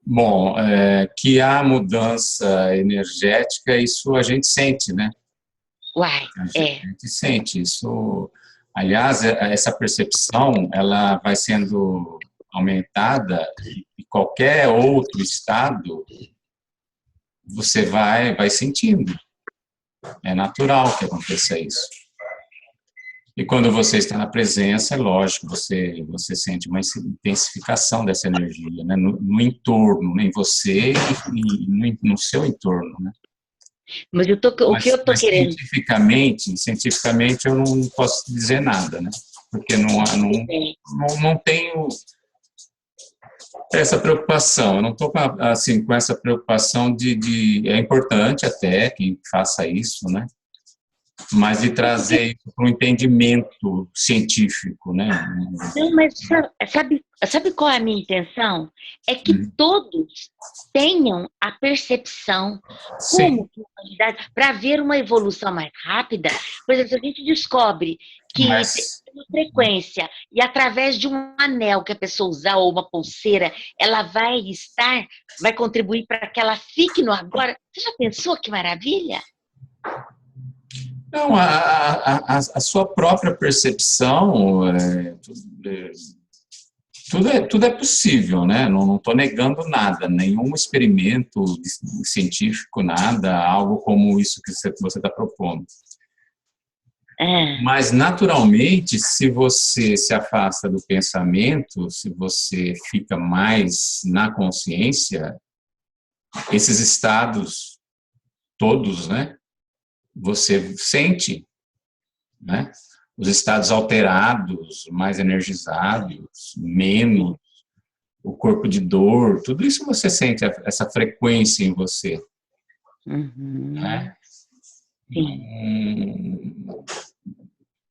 Bom, que há mudança energética, isso a gente sente, né? Uai, A é. gente sente isso. Aliás, essa percepção, ela vai sendo aumentada e qualquer outro estado você vai sentindo. É natural que aconteça isso. E quando você está na presença, é lógico, você sente uma intensificação dessa energia, né? No entorno, né? Em você e no seu entorno, né? Mas o que eu tô Mas querendo cientificamente eu não posso dizer nada, né? Porque dizer, não tenho essa preocupação. Eu não estou assim, com essa preocupação é importante até quem faça isso, né? Mas de porque, trazer isso para um entendimento científico, né? não, mas sabe qual é a minha intenção? É que Uhum. todos tenham a percepção Sim, como que a humanidade, para ver uma evolução mais rápida, por exemplo, se a gente descobre que tem mas uma frequência e através de um anel que a pessoa usar ou uma pulseira, ela vai contribuir para que ela fique no agora. Você já pensou que maravilha? não, a sua própria percepção, tudo é possível, né? Não estou negando nada, nenhum experimento científico, nada, algo como isso que você está propondo. Ah, Mas, naturalmente, se você se afasta do pensamento, se você fica mais na consciência, esses estados todos, né? Você sente, né? Os estados alterados, mais energizados, menos, o corpo de dor, tudo isso você sente essa frequência em você, uhum, né? sim.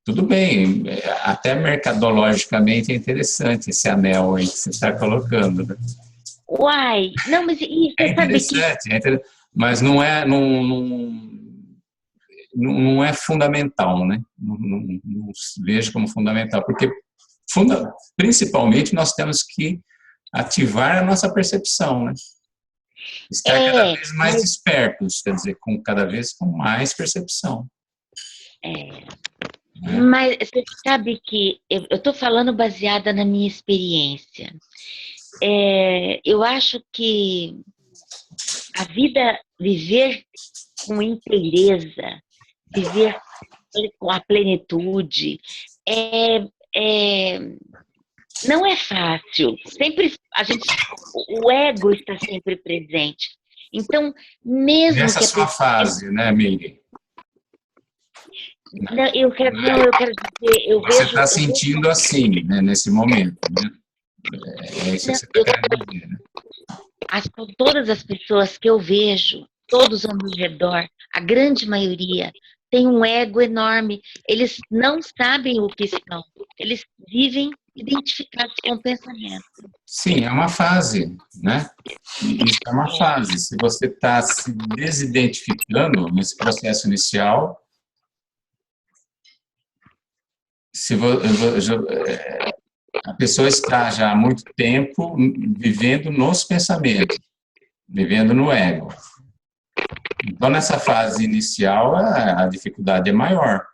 Tudo bem, até mercadologicamente é interessante esse anel aí que você está colocando, né? Uai, não, mas É você sabe que interessante, mas não é fundamental, né? Não vejo como fundamental, porque principalmente nós temos que ativar a nossa percepção, né? Estar cada é, vez mais despertos, quer dizer, cada vez com mais percepção, é, né? mas você sabe que eu estou falando baseada na minha experiência. Eu acho que a vida, viver com inteireza, viver com a plenitude, é, é, não é fácil. Sempre o ego está sempre presente. Então, mesmo Nessa que a sua pessoa, fase, né, Miriam? não, eu quero dizer, Você está sentindo assim, né, nesse momento, né? É isso que não, você está querendo dizer, né? todas as pessoas que eu vejo, todos ao meu redor, a grande maioria, tem um ego enorme. Eles não sabem o que são. Eles vivem identificados com o pensamento. Sim, é uma fase, né? Isso é uma É, fase. Se você está se desidentificando nesse processo inicial, se vo- a pessoa está já há muito tempo vivendo nos pensamentos, vivendo no ego. Então, nessa fase inicial, a dificuldade é maior,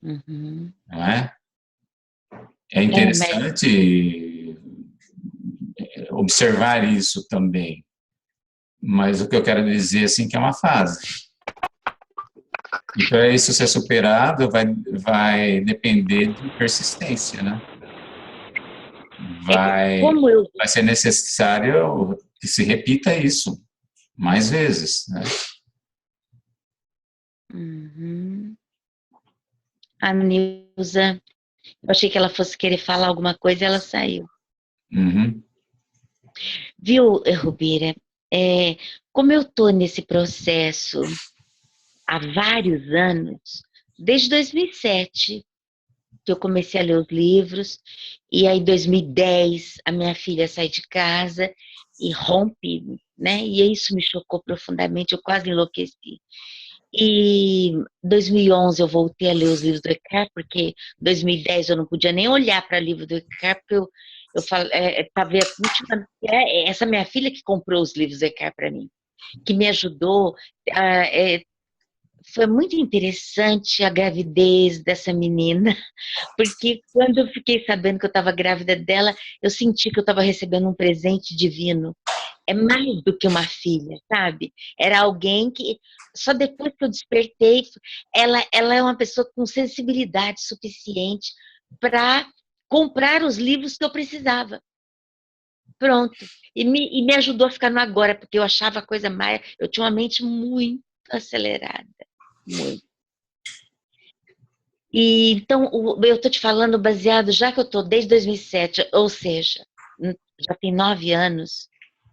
uhum. não é? É Mas interessante observar isso também, mas o que eu quero dizer assim que é uma fase. E para isso ser superado, vai depender de persistência, né? é que Vai, como eu, vai ser necessário que se repita isso mais vezes, né? uhum. A Nilza, eu achei que ela fosse querer falar alguma coisa e ela saiu. Uhum. Viu, Rubeira? É, como eu estou nesse processo há vários anos, desde 2007, que eu comecei a ler os livros, e aí em 2010 a minha filha sai de casa e rompe, né? E isso me chocou profundamente, eu quase enlouqueci. E em 2011 eu voltei a ler os livros do Eckhart, porque em 2010 eu não podia nem olhar para livro do Eckhart, porque Eu falo, para ver, essa minha filha que comprou os livros do Eckhart para mim, que me ajudou. Foi muito interessante a gravidez dessa menina, porque quando eu fiquei sabendo que eu estava grávida dela, eu senti que eu estava recebendo um presente divino. É mais do que uma filha, sabe? Era alguém que, só depois que eu despertei, ela é uma pessoa com sensibilidade suficiente para comprar os livros que eu precisava. Pronto. E me ajudou a ficar no agora, porque eu achava a coisa mais. Eu tinha uma mente muito acelerada. Muito. E, então, eu estou te falando baseado, já que eu estou desde 2007, ou seja, já tem 9 anos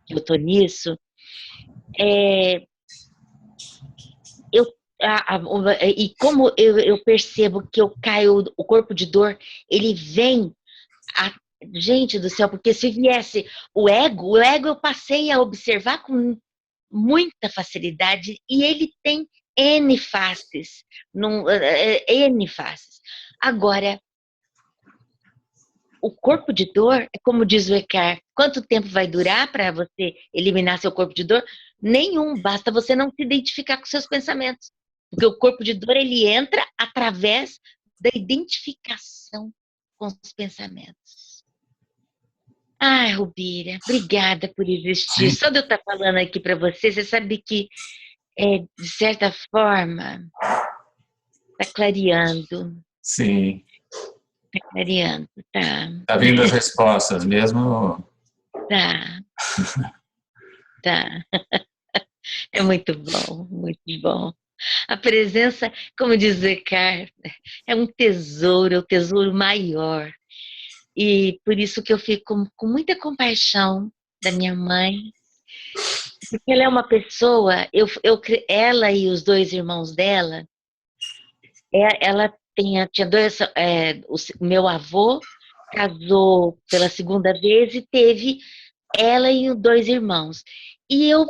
que eu estou nisso, é, eu, e como eu percebo que eu caio, o corpo de dor, ele vem, gente do céu, porque se viesse o ego eu passei a observar com muita facilidade e ele tem N faces, N faces. Agora, o corpo de dor, é como diz o Eckhart, quanto tempo vai durar para você eliminar seu corpo de dor? Nenhum, basta você não se identificar com seus pensamentos. Porque o corpo de dor, ele entra através da identificação com os pensamentos. Ai, Rubira, obrigada por existir. Sim. Só de eu estar falando aqui para você, você sabe que, de certa forma, está clareando. Sim. Está clareando, tá. Tá vindo as respostas mesmo. Tá, tá. É muito bom, muito bom. A presença, como diz o Eckhart, é um tesouro, é o tesouro maior. E por isso que eu fico com muita compaixão da minha mãe, porque ela é uma pessoa, ela e os 2 irmãos dela, ela tinha dois, o meu avô casou pela segunda vez e teve ela e os 2 irmãos. E eu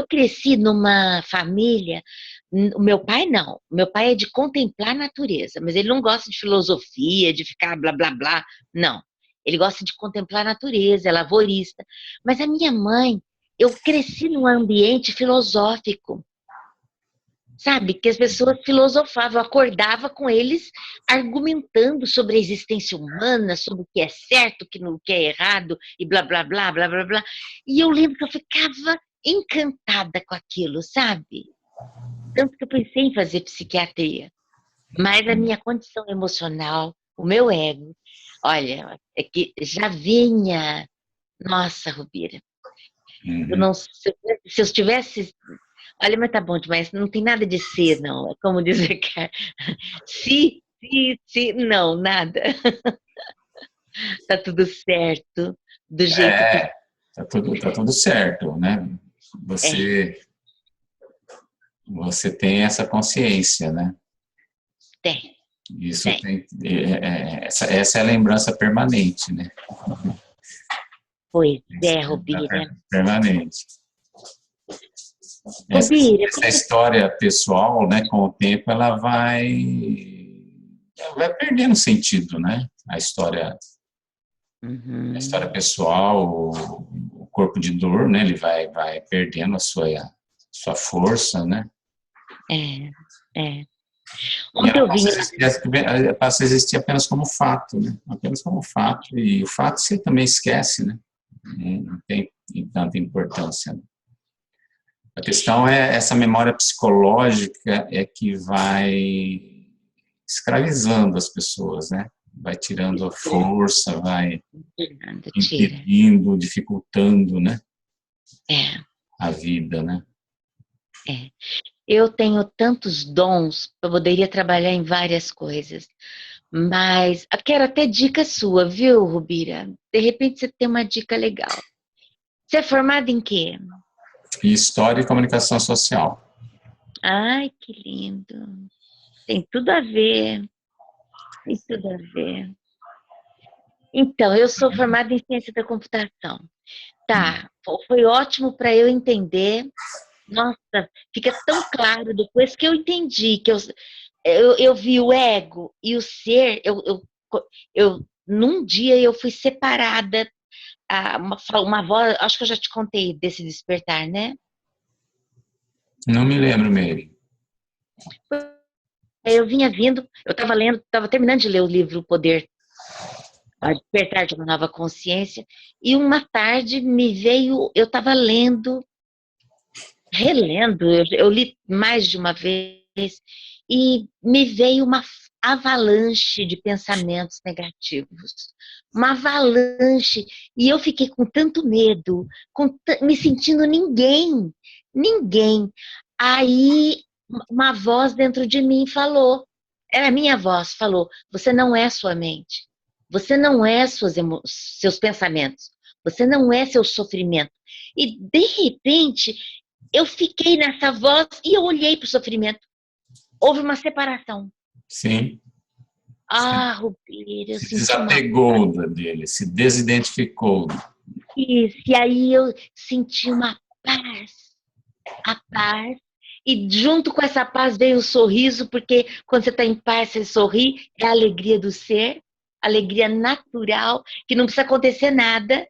cresci numa família, o meu pai não, o meu pai é de contemplar a natureza, mas ele não gosta de filosofia, de ficar blá blá blá, não. Ele gosta de contemplar a natureza, é lavorista. Mas a minha mãe, eu cresci num ambiente filosófico, sabe? Que as pessoas filosofavam, eu acordava com eles argumentando sobre a existência humana, sobre o que é certo, o que é errado, e blá, blá, blá, blá, blá, blá. E eu lembro que eu ficava encantada com aquilo, sabe? Tanto que eu pensei em fazer psiquiatria. Mas a minha condição emocional, o meu ego, olha, é que já vinha. Nossa, Rubira, eu Uhum. não, se eu tivesse. Olha, mas tá bom demais, não tem nada de ser, não. É como dizer que se, não, nada. Tá tudo certo, do jeito que É, tá tudo certo, né? é. Você, você tem essa consciência, né? Tem, Isso tem. tem, essa é a lembrança permanente, né? Pois Essa é, é a Rubira. lembrança permanente. Essa, Rubira, essa história pessoal, né, com o tempo, ela vai perdendo sentido, né? A história Uhum. pessoal, o corpo de dor, né? Ele vai perdendo a sua força, né? É, é. E Ontem ela eu vim. passa a existir apenas como fato, né? Apenas como fato. E o fato você também esquece, né? Não tem tanta importância. Né? A questão é essa memória psicológica é que vai escravizando as pessoas, né? Vai tirando a força, vai Tira. impedindo, dificultando, né? É, A vida, né? é. Eu tenho tantos dons, eu poderia trabalhar em várias coisas. Mas eu quero até dica sua, viu, Rubira? De repente você tem uma dica legal. Você é formada em quê? E história e comunicação social. Ai, que lindo. Tem tudo a ver. Tem tudo a ver. Então, eu sou formada em ciência da computação. Tá, foi ótimo para eu entender. Nossa, fica tão claro depois que eu entendi que eu vi o ego e o ser. Eu num dia eu fui separada, uma voz, acho que eu já te contei desse despertar, né? Não me lembro, Mary. Eu vinha vindo, eu estava lendo, estava terminando de ler o livro O Poder, a Despertar de uma Nova Consciência, e uma tarde me veio, eu estava lendo, relendo, eu li mais de uma vez, e me veio uma avalanche de pensamentos negativos, uma avalanche, e eu fiquei com tanto medo, me sentindo ninguém. Aí uma voz dentro de mim falou, era a minha voz, falou, você não é sua mente, você não é seus pensamentos, você não é seu sofrimento. E de repente eu fiquei nessa voz e eu olhei para o sofrimento. Houve uma separação. Sim. Rubira, eu Se senti uma desapegou dele, se desidentificou. paz. E aí eu senti uma paz. A paz. E junto com essa paz veio o sorriso, porque quando você está em paz, você sorri, é a alegria do ser, alegria natural, que não precisa acontecer nada,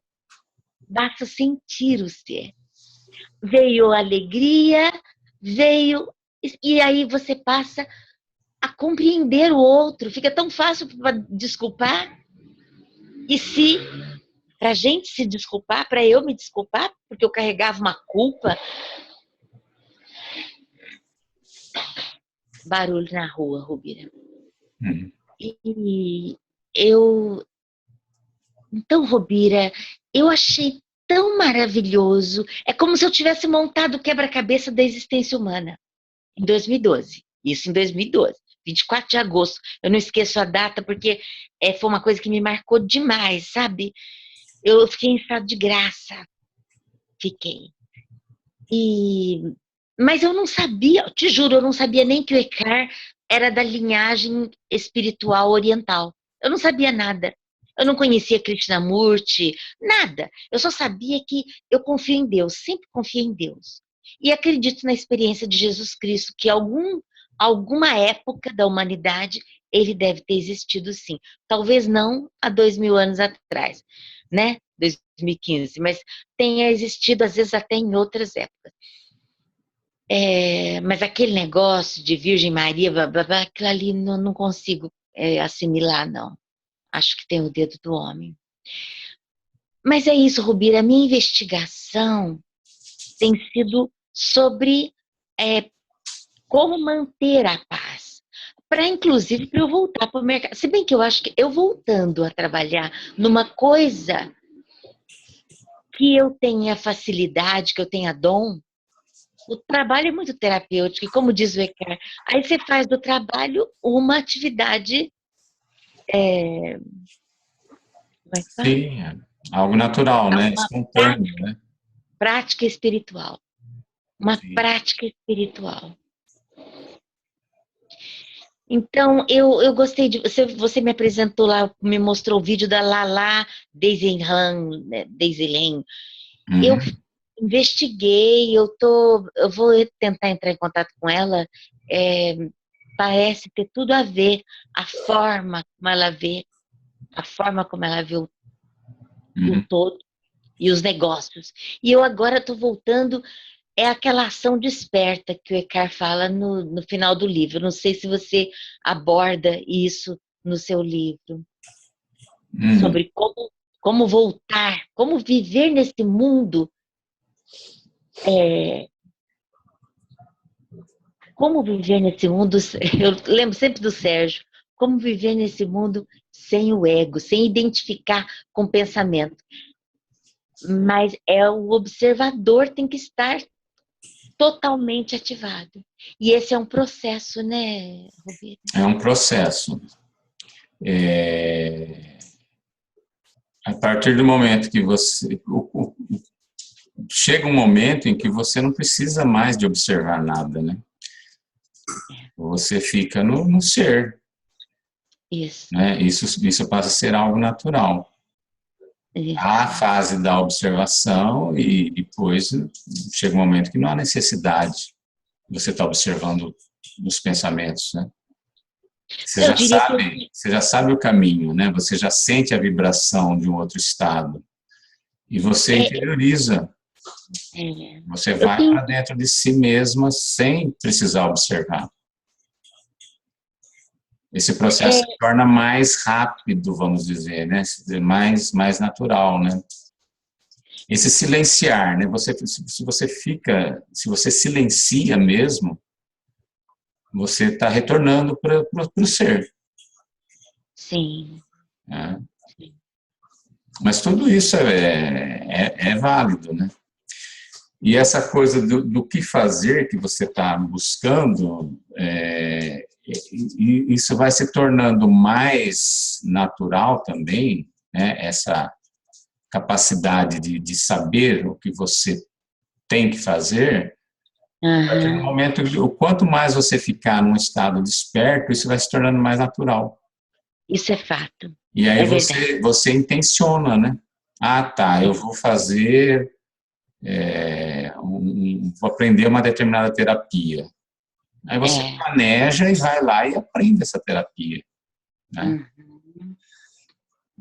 basta sentir o ser. Veio a alegria, veio. E aí você passa a compreender o outro. Fica tão fácil para desculpar. E se, para a gente se desculpar, para eu me desculpar, porque eu carregava uma culpa. Barulho na rua, Rubira. E eu. Então, Rubira, eu achei tão maravilhoso. É como se eu tivesse montado o quebra-cabeça da existência humana em 2012. Isso em 2012. 24 de agosto. Eu não esqueço a data porque foi uma coisa que me marcou demais, sabe? Eu fiquei em estado de graça. Fiquei. Mas eu não sabia, te juro, eu não sabia nem que o Eckhart era da linhagem espiritual oriental. Eu não sabia nada. Eu não conhecia Krishnamurti, nada. Eu só sabia que eu confio em Deus, sempre confio em Deus. E acredito na experiência de Jesus Cristo, que alguma época da humanidade ele deve ter existido sim. Talvez não há 2000 anos atrás, né? 2015, mas tenha existido às vezes até em outras épocas. Mas aquele negócio de Virgem Maria, blá, blá, blá, aquilo ali não consigo assimilar, não. Acho que tem o dedo do homem. Mas é isso, Rubira, a minha investigação tem sido sobre como manter a paz. Inclusive, para eu voltar para o mercado. Se bem que eu acho que eu voltando a trabalhar numa coisa que eu tenha facilidade, que eu tenha dom, o trabalho é muito terapêutico, e como diz o Eckhart, aí você faz do trabalho uma atividade. Como é que fala? Sim, algo natural, né? Uma Espontâneo, né? prática espiritual. Uma Sim. prática espiritual. Então, eu gostei de você me apresentou lá, me mostrou o vídeo da Lala Desilan, né, Eu investiguei, eu vou tentar entrar em contato com ela. Parece ter tudo a ver, a forma como ela vê, a forma como ela vê o todo e os negócios. E eu agora estou voltando, aquela ação desperta que o Eckhart fala no final do livro. Não sei se você aborda isso no seu livro, sobre como voltar, como viver nesse mundo. Como viver nesse mundo, eu lembro sempre do Sérgio, como viver nesse mundo sem o ego, sem identificar com o pensamento. Mas o observador tem que estar totalmente ativado. E esse é um processo, né, Rubira? É um processo. A partir do momento que você... Chega um momento em que você não precisa mais de observar nada, né? Você fica no ser. Isso. Né? Isso passa a ser algo natural. Isso. Há a fase da observação e depois chega um momento que não há necessidade de você estar observando os pensamentos, né? Eu diria que Você já sabe o caminho, né? Você já sente a vibração de um outro estado e você é, interioriza. é, Você eu vai tenho, para dentro de si mesma sem precisar observar. Esse processo é, se torna mais rápido, vamos dizer, né? Mais natural, né? Esse silenciar, né? Se você fica, se você silencia mesmo, você está retornando para o ser. sim, Né? sim. Mas tudo isso é válido, né? E essa coisa do que fazer que você está buscando, isso vai se tornando mais natural também, né? Essa capacidade de saber o que você tem que fazer, a partir do Aham, momento que o quanto mais você ficar num estado desperto, isso vai se tornando mais natural. isso é fato, E aí é verdade. você intenciona, né? Ah, tá, eu É, vou fazer, vou aprender uma determinada terapia. Aí você é, planeja e vai lá e aprende essa terapia, né? uhum.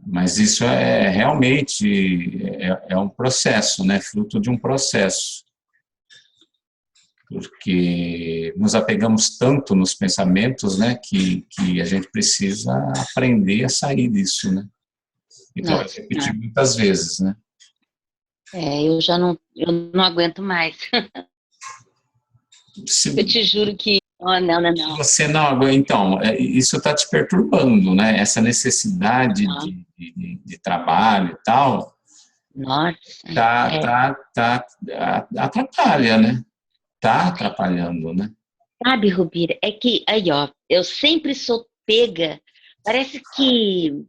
Mas isso é realmente um processo, né? Fruto de um processo, porque nos apegamos tanto nos pensamentos, né? Que a gente precisa aprender a sair disso, né? E talvez Nossa, repetir muitas vezes, né? eu não aguento mais. Eu Se, te juro que, oh, não, não, se não. você não aguenta, então, isso está te perturbando, né? Essa necessidade Não. de trabalho e tal, Nossa, é. atrapalha, né? Tá atrapalhando, né? Sabe, Rubira, é que, aí, ó, eu sempre sou pega, parece que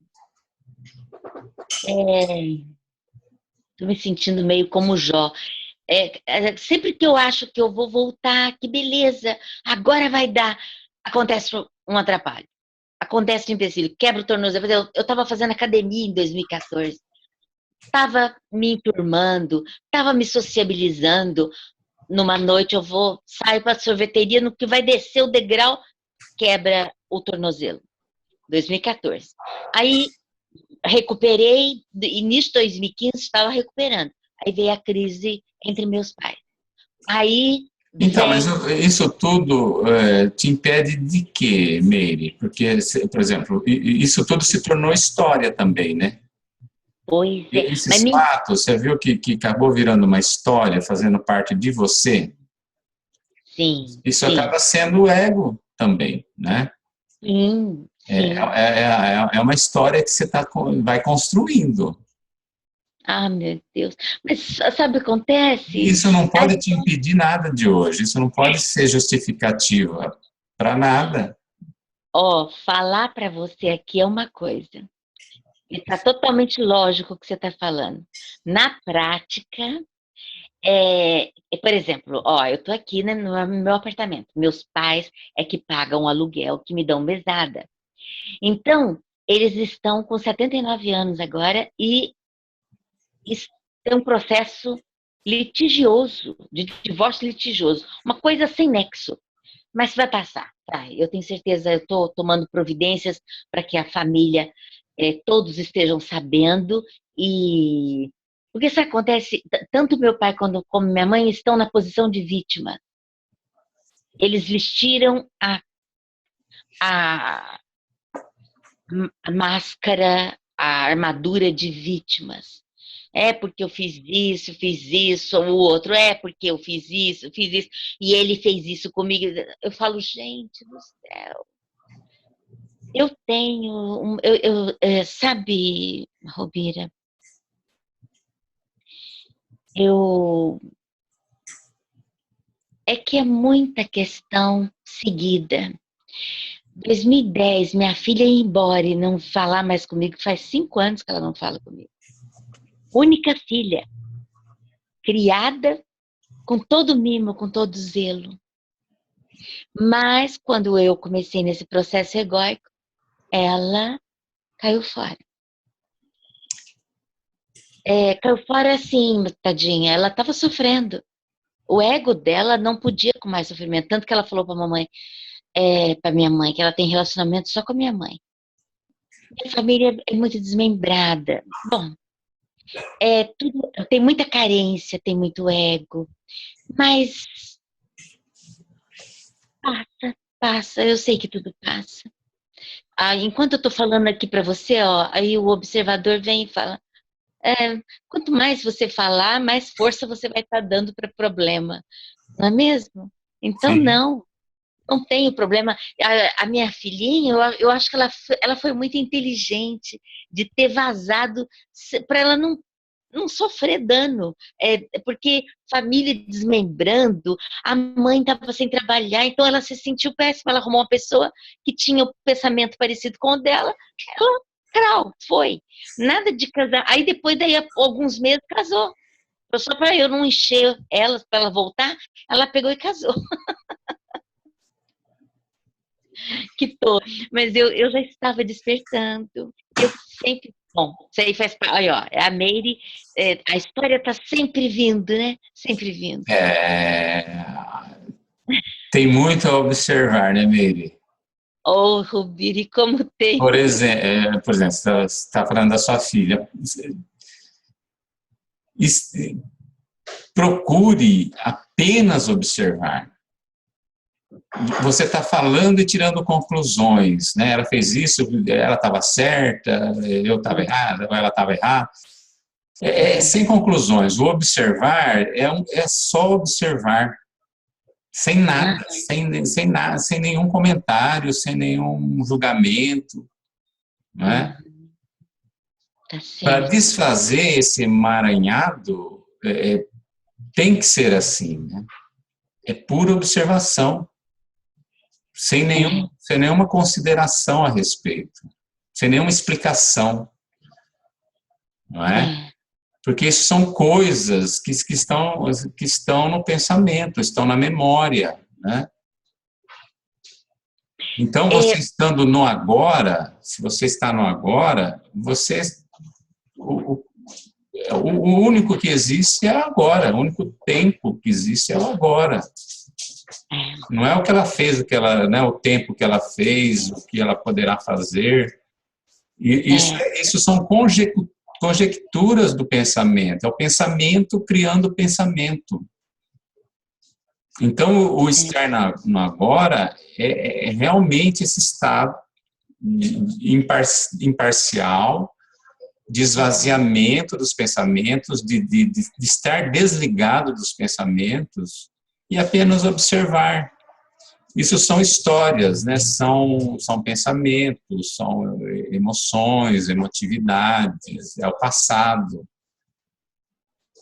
tô me sentindo meio como Jó. Sempre que eu acho que eu vou voltar, que beleza, agora vai dar, acontece um atrapalho, acontece um empecilho, quebra o tornozelo. Eu estava fazendo academia em 2014, estava me enturmando, estava me sociabilizando. Numa noite eu vou sair para a sorveteria, no que vai descer o degrau, quebra o tornozelo. 2014. Aí recuperei, início de 2015 estava recuperando. Aí veio a crise entre meus pais. Aí Então, mas vem, isso tudo te impede de quê, Meire? Porque, por exemplo, isso tudo se tornou história também, né? pois é, mas Esses fatos, você viu que acabou virando uma história, fazendo parte de você? sim, Isso sim, acaba sendo o ego também, né? sim, sim. É uma história que você vai construindo. Ah, meu Deus. Mas sabe o que E acontece? isso não A pode te impedir nada de hoje, isso não pode ser justificativa para nada. Ó, falar para você aqui é uma coisa. Está totalmente lógico o que você está falando. Na prática, por exemplo, ó, eu estou aqui, né, no meu apartamento. Meus pais é que pagam o aluguel, que me dão mesada. Então, eles estão com 79 anos agora e tem um processo litigioso, de divórcio litigioso, uma coisa sem nexo. Mas vai passar, tá? Eu tenho certeza, eu estou tomando providências para que a família, todos estejam sabendo e porque isso acontece, tanto meu pai como minha mãe estão na posição de vítima. Eles vestiram a, a máscara, a armadura de vítimas. É porque eu fiz isso, ou o outro é porque eu fiz isso, e ele fez isso comigo. Eu falo, gente do céu. Eu tenho, sabe, Robira, eu, é que é muita questão seguida. 2010, minha filha ia embora e não falar mais comigo, faz 5 anos que ela não fala comigo. Única filha, criada com todo mimo, com todo zelo. Mas quando eu comecei nesse processo egóico, ela caiu fora. Caiu fora assim, tadinha, ela estava sofrendo. O ego dela não podia com mais sofrimento, tanto que ela falou para a mamãe, para minha mãe, que ela tem relacionamento só com a minha mãe. Minha família é muito desmembrada. Bom, tem muita carência, tem muito ego, mas passa, eu sei que tudo passa. Enquanto eu estou falando aqui para você, ó, aí o observador vem e fala, quanto mais você falar, mais força você vai estar dando para o problema, não é mesmo? Então, Sim. não tenho problema. A minha filhinha, eu acho que ela foi muito inteligente de ter vazado para ela não sofrer dano. Porque família desmembrando, a mãe estava sem trabalhar, então ela se sentiu péssima. Ela arrumou uma pessoa que tinha o pensamento parecido com o dela, ela, crau, foi. Nada de casar. Aí depois, daí, alguns meses, casou. Só para eu não encher ela, para ela voltar, ela pegou e casou. Que tô. Mas eu já estava despertando. Eu sempre. Bom, isso aí faz parte. Olha, ó, a Meire, a história está sempre vindo, né? Sempre vindo. Tem muito a observar, né, Meire? Oh, Rubiri, como tem. Por exemplo, você está falando da sua filha. Procure apenas observar. Você está falando e tirando conclusões, né? Ela fez isso, ela estava certa, eu estava errada, ou ela estava errada. Sem conclusões. O observar é só observar, sem nada, sem nada, sem nenhum comentário, sem nenhum julgamento, não é? Tá Para certo. desfazer esse emaranhado, tem que ser assim, né? É pura observação, sem nenhuma consideração a respeito, sem nenhuma explicação, não é? Porque isso são coisas que estão no pensamento, estão na memória, né? Então, você estando no agora, se você está no agora, o único que existe é o agora, o único tempo que existe é o agora. Não é o que ela fez, o tempo que ela fez, o que ela poderá fazer. Isso são conjecturas do pensamento. É o pensamento criando o pensamento. Então, o estar no agora é realmente esse estado imparcial, de esvaziamento dos pensamentos, de estar desligado dos pensamentos e apenas observar. Isso são histórias, né? São pensamentos, são emoções, emotividades, é o passado.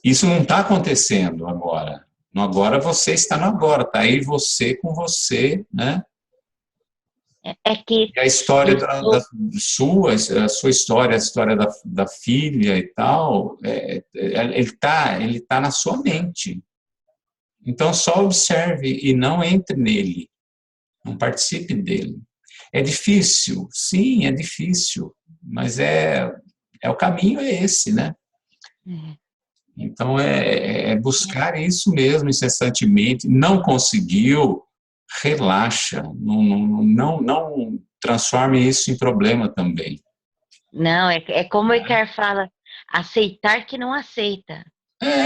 Isso não está acontecendo agora. No agora você está no agora, está aí você com você, né? Que a história a sua história, a história da filha e tal, ele tá na sua mente. Então só observe e não entre nele, não participe dele. É difícil, sim, é difícil, mas o caminho é esse, né? Então é buscar isso mesmo incessantemente. Não conseguiu, relaxa, não transforme isso em problema também. Não, é como o Eckhart fala, aceitar que não aceita.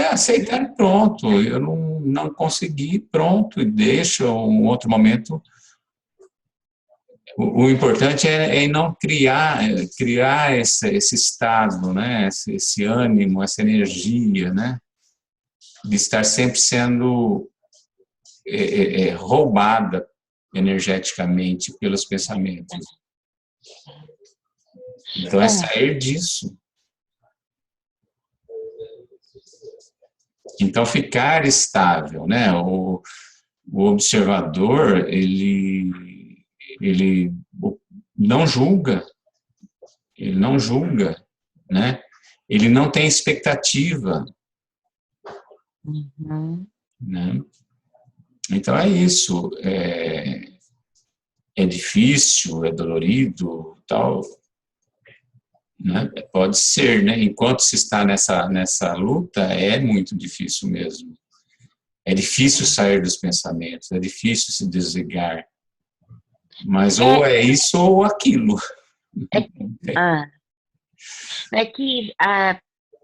Aceitar e pronto, eu não consegui, pronto, e deixa um outro momento. O importante é não criar esse estado, né? Esse ânimo, essa energia, né? De estar sempre sendo roubada energeticamente pelos pensamentos. Então é sair disso. Então ficar estável, né? O observador ele não julga, né? Ele não tem expectativa, né? Então é isso. É difícil, é dolorido, tal, né? Pode ser, né? Enquanto se está nessa luta, é muito difícil mesmo. É difícil sair dos pensamentos, é difícil se desligar, Mas É, ou é isso ou aquilo. ah, é que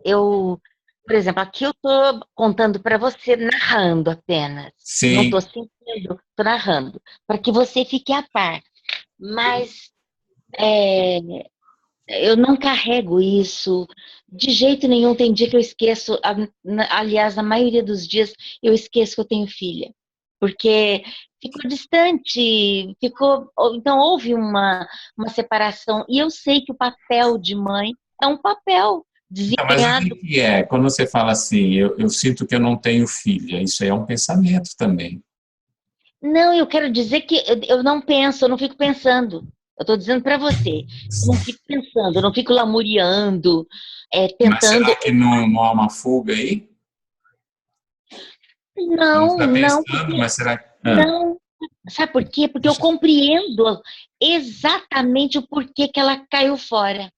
eu, por exemplo, aqui eu estou contando para você, narrando apenas. Não Sim. estou sentindo, estou narrando, para que você fique a par. Mas é, eu não carrego isso de jeito nenhum. Tem dia que eu esqueço, aliás, na maioria dos dias eu esqueço que eu tenho filha, porque ficou distante, então houve uma separação, e eu sei que o papel de mãe é um papel Então, mas o desempenhado. que é? Quando você fala assim, eu sinto que eu não tenho filha, isso aí é um pensamento também. Não, eu quero dizer que eu não penso, eu não fico pensando. Eu estou dizendo para você, eu não fico pensando, eu não fico lamuriando, Mas será tentando. que não há uma fuga aí? Não Não, está não, pensando, porque mas será que... não. Sabe por quê? Porque eu compreendo exatamente o porquê que ela caiu fora.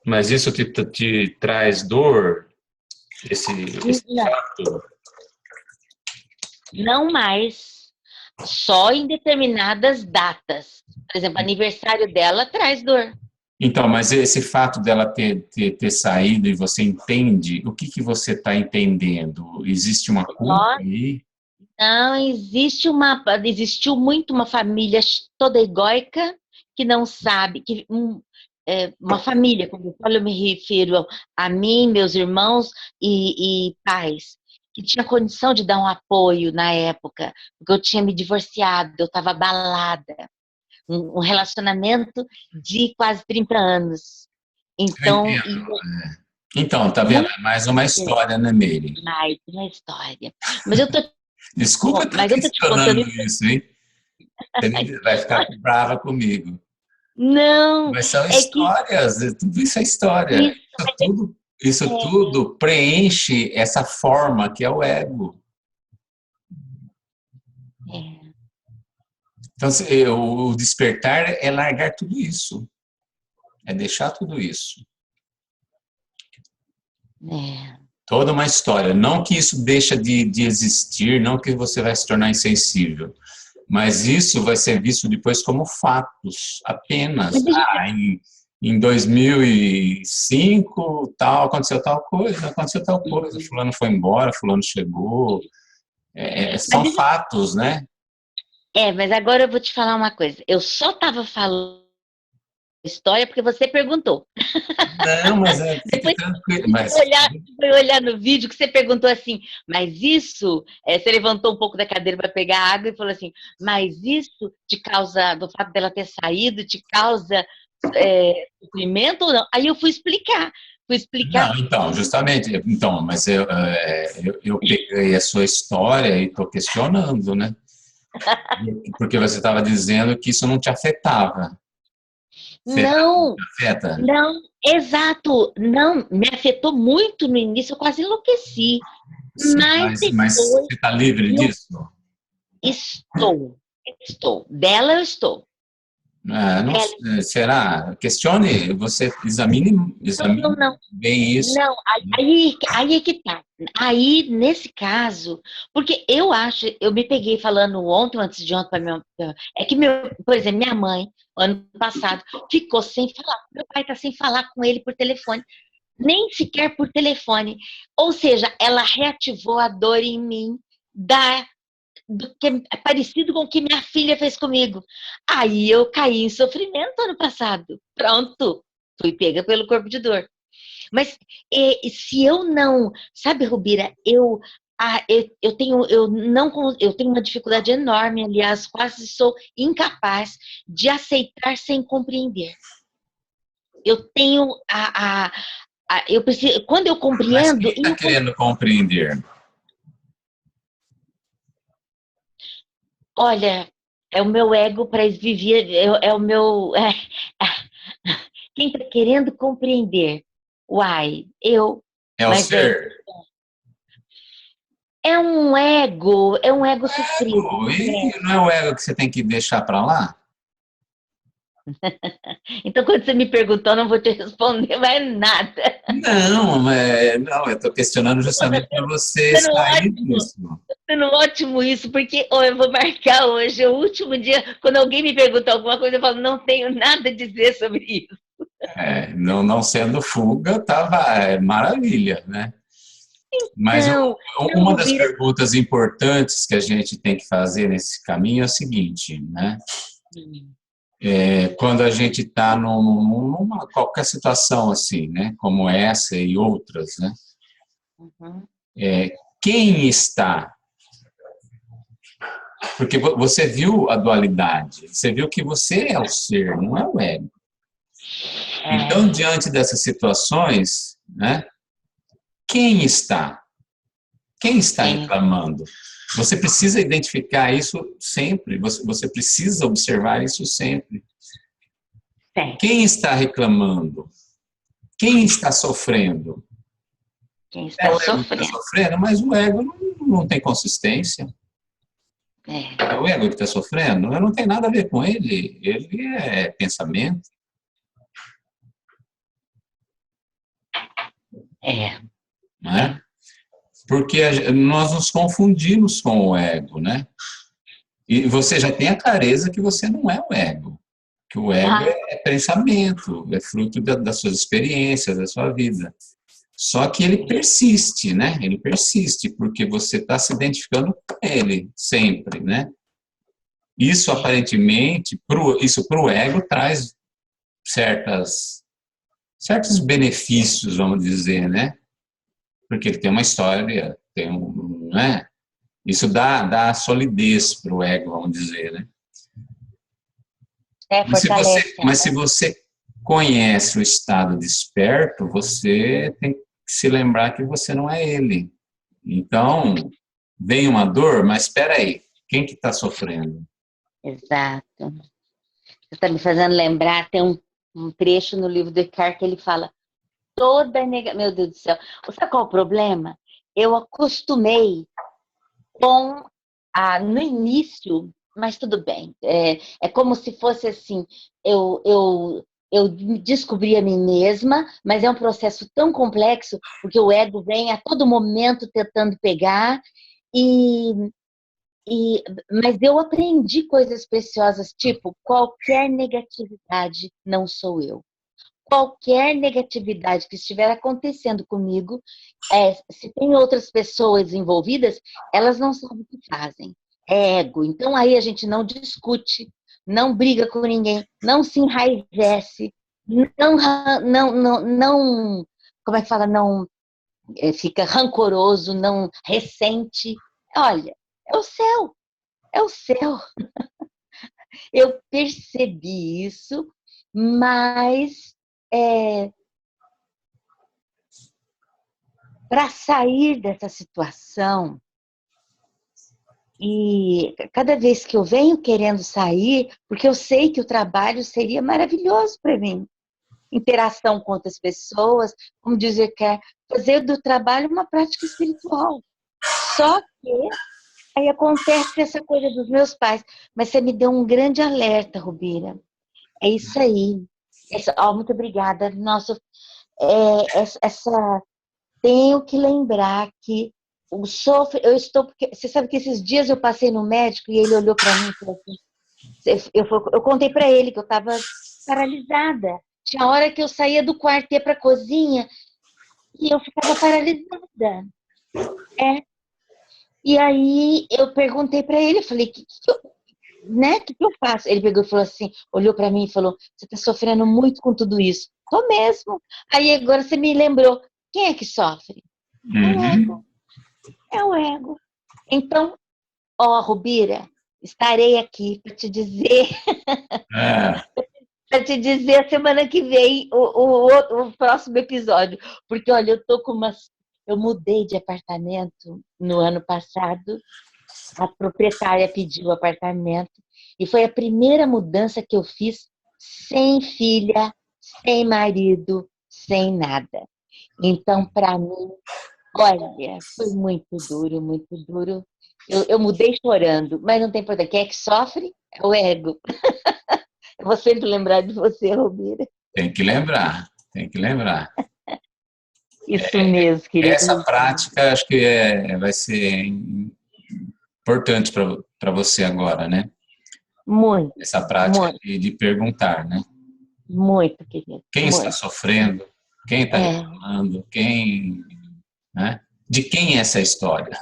Mas isso te traz dor, esse Não, fato? não mais. Só em determinadas datas. Por exemplo, aniversário dela traz dor. Então, mas esse fato dela ter saído e você entende, o que você está entendendo? Existe uma culpa Nossa, aí? não existiu muito uma família toda egóica que não sabe uma família, como eu falo, eu me refiro a mim, meus irmãos e pais, que tinha condição de dar um apoio na época, porque eu tinha me divorciado, eu estava abalada, um relacionamento de quase 30 anos. Eu Então, entendo. Então, tá vendo? muito É mais uma história, né, Meire? mais uma história. Mas eu tô, Desculpa estar mas eu tô te contando questionando isso. isso, hein? Você vai ficar brava comigo. Não, Mas são é que histórias, tudo isso é história. isso Isso tudo preenche essa forma que é o ego. é, Então, o despertar é largar tudo isso, é deixar tudo isso. é. Toda uma história. Não que isso deixa de existir, não que você vai se tornar insensível, mas isso vai ser visto depois como fatos, apenas. Mas deixa eu Em 2005, aconteceu tal coisa, fulano foi embora, fulano chegou. mas São deixa fatos, né? mas agora eu vou te falar uma coisa. Eu só estava falando história porque você perguntou. Não, mas fique Depois tranquilo. eu fui olhar no vídeo que você perguntou assim, mas isso, você levantou um pouco da cadeira para pegar água e falou assim, mas isso te causa, do fato dela ter saído, te causa sofrimento ou não? Aí eu fui explicar, Não, então, justamente, então, mas eu peguei a sua história e estou questionando, né? Porque você estava dizendo que isso não te afetava. Será que não, te afeta? não, exato, não, me afetou muito no início, eu quase enlouqueci, Sim, mas mas depois você está livre eu disso? dela eu estou, Não dela, será? Questione, você não, examine não, bem isso. não, aí é que tá. Aí, nesse caso, porque eu me peguei falando ontem, antes de ontem, é que por exemplo, minha mãe, ano passado, ficou sem falar. Meu pai tá sem falar com ele por telefone, nem sequer por telefone. Ou seja, ela reativou a dor em mim do que é parecido com o que minha filha fez comigo. Aí eu caí em sofrimento ano passado. Pronto, fui pega pelo corpo de dor. Mas se eu não, sabe, Rubira, eu tenho uma dificuldade enorme, aliás, quase sou incapaz de aceitar sem compreender. Eu tenho eu preciso, quando eu Mas quem compreendo, está querendo compreender? olha, é o meu ego para viver, é o meu, quem está querendo compreender, uai, É o mas ser? é um ego sofrido. E não é o ego que você tem que deixar para lá? Então, quando você me perguntou, eu não vou te responder mais nada. Não, não, eu estou questionando justamente para você Sendo sair ótimo, disso. sendo ótimo isso, porque eu vou marcar hoje, é o último dia, quando alguém me pergunta alguma coisa, eu falo, não tenho nada a dizer sobre isso. Não sendo fuga, tava maravilha, né? Mas Não, não, uma das Rubira. perguntas importantes que a gente tem que fazer nesse caminho é a seguinte, né? Quando a gente está numa qualquer situação assim, né? Como essa e outras, né? Uhum. Quem está? Porque você viu a dualidade, você viu que você é o ser, não é o ego. Então, É, diante dessas situações, né? Quem está? Quem está quem reclamando? Você precisa identificar isso sempre, você precisa observar isso sempre. tem, Quem está reclamando? Quem está sofrendo? quem É está o ego que está sofrendo. sofrendo, mas o ego não tem consistência. É, É o ego que está sofrendo, não tem nada a ver com ele. Ele é pensamento, é, né? é. Porque nós nos confundimos com o ego, né? E você já tem a clareza que você não é o ego. Que o ego Ah, é pensamento, é fruto das suas experiências, da sua vida. Só que ele persiste, né? Ele persiste, porque você está se identificando com ele sempre, né? Isso aparentemente, isso para o ego traz certos benefícios, vamos dizer, né? Porque ele tem uma história, tem né? Isso dá solidez para o ego, vamos dizer, né? fortalece. Mas se você conhece o estado desperto, você tem que se lembrar que você não é ele. Então, vem uma dor, mas espera aí, quem que está sofrendo? Exato. Você está me fazendo lembrar, tem um trecho no livro do Eckhart que ele fala, Meu Deus do céu. Sabe qual é o problema? Eu acostumei com no início, mas tudo bem. É como se fosse assim, eu descobri a mim mesma, mas é um processo tão complexo, porque o ego vem a todo momento tentando pegar, e, mas eu aprendi coisas preciosas, tipo, qualquer negatividade não sou eu. Qualquer negatividade que estiver acontecendo comigo, se tem outras pessoas envolvidas, elas não sabem o que fazem. É ego. Então aí a gente não discute, não briga com ninguém, não se enraivece, não, como é que fala? Não fica rancoroso, não ressente. Olha, é o céu, é o céu. Eu percebi isso, mas é, para sair dessa situação, e cada vez que eu venho querendo sair, porque eu sei que o trabalho seria maravilhoso para mim, interação com outras pessoas, como dizer que é fazer do trabalho uma prática espiritual. Só que aí acontece essa coisa dos meus pais, mas você me deu um grande alerta, Rubira. É isso aí. Muito obrigada. Nossa, essa tenho que lembrar que o sofre, eu estou, porque você sabe que esses dias eu passei no médico e ele olhou para mim e falou assim, eu contei para ele que eu estava paralisada. Tinha hora que eu saía do quarto e ia para a cozinha e eu ficava paralisada. É. E aí eu perguntei para ele, eu falei, que eu faço? Ele pegou e falou assim, olhou para mim e falou, você está sofrendo muito com tudo isso. Tô mesmo. Aí agora você me lembrou, quem é que sofre? É o Uhum. ego. É o ego. Então, Rubira, estarei aqui para te dizer, É, para te dizer a semana que vem o próximo episódio. Porque, olha, eu mudei de apartamento no ano passado, a proprietária pediu o apartamento, e foi a primeira mudança que eu fiz sem filha, sem marido, sem nada. Então, para mim, olha, foi muito duro, muito duro. Eu mudei chorando, mas não tem problema. Quem é que sofre? É o ego. Eu vou sempre lembrar de você, Robira. tem que lembrar, tem que lembrar. Isso mesmo, querido. Essa prática, acho que vai ser importante para você agora, né? Muito, Essa prática muito, de perguntar, né? muito, querido, Quem está muito. sofrendo? Quem está É, reclamando? Quem, né? De quem é essa história?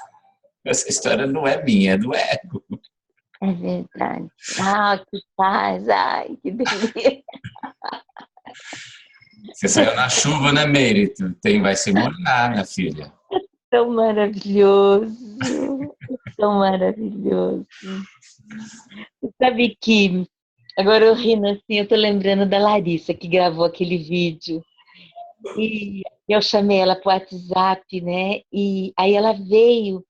Essa história não é minha, é do ego. é verdade. Ah, que paz, ai, que delícia. Você saiu na chuva, né, Meire? Vai se molhar, minha filha. Tão maravilhoso, tão maravilhoso. Você sabe que, agora eu rindo assim, eu tô lembrando da Larissa, que gravou aquele vídeo. E eu chamei ela pro WhatsApp, né? E aí ela veio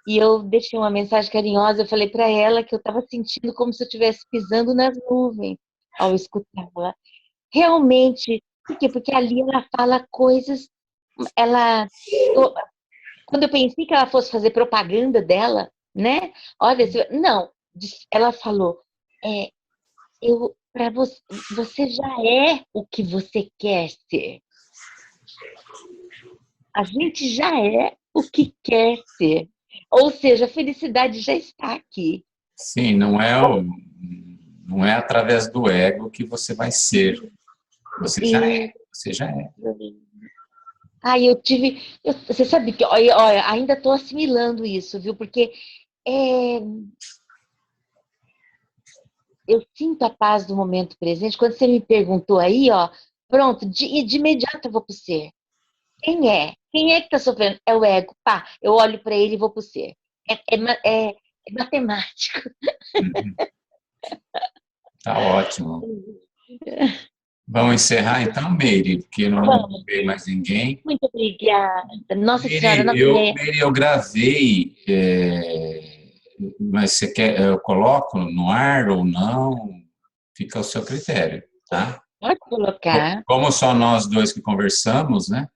e eu deixei uma mensagem carinhosa. Eu falei para ela que eu estava sentindo como se eu estivesse pisando nas nuvens ao escutá-la. Realmente, por quê? Porque ali ela fala coisas. Ela, eu- Quando eu pensei que ela fosse fazer propaganda dela, né? Olha, não, ela falou, é, para você, você já é o que você quer ser. A gente já é o que quer ser. Ou seja, a felicidade já está aqui. Sim, não é através do ego que você vai ser. Você já é, E você já é. aí você sabe que, olha, ainda estou assimilando isso, viu? Porque é, eu sinto a paz do momento presente. Quando você me perguntou aí, ó, pronto, de imediato eu vou para o ser. Quem é? Quem é que está sofrendo? É o ego. Pá, eu olho para ele e vou para o ser. É matemático. Uhum. Tá ótimo. Vamos encerrar então, Meire, porque não Vamos, veio mais ninguém. muito obrigada. Nossa Senhora, Meire, não, Meire, eu gravei, mas você quer, eu coloco no ar ou não? Fica ao seu critério, tá? pode colocar. Como só nós dois que conversamos, né?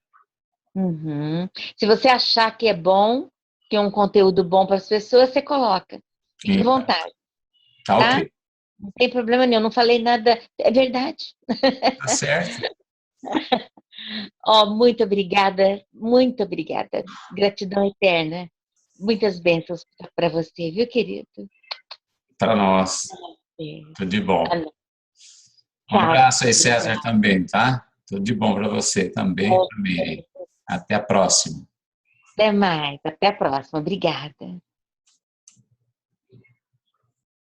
Uhum. Se você achar que é bom, que é um conteúdo bom para as pessoas, você coloca. Fique à Então, vontade, tá tá? ok, Não tem problema nenhum, não falei nada. É verdade. tá certo. Ó, muito obrigada. Gratidão eterna. Muitas bênçãos para você, viu, querido? Para nós, É. tudo de bom. Amém. Um Tchau. abraço aí, César, também, tá? Tudo de bom para você também, Meire. Até a próxima. Até mais. Até a próxima. Obrigada.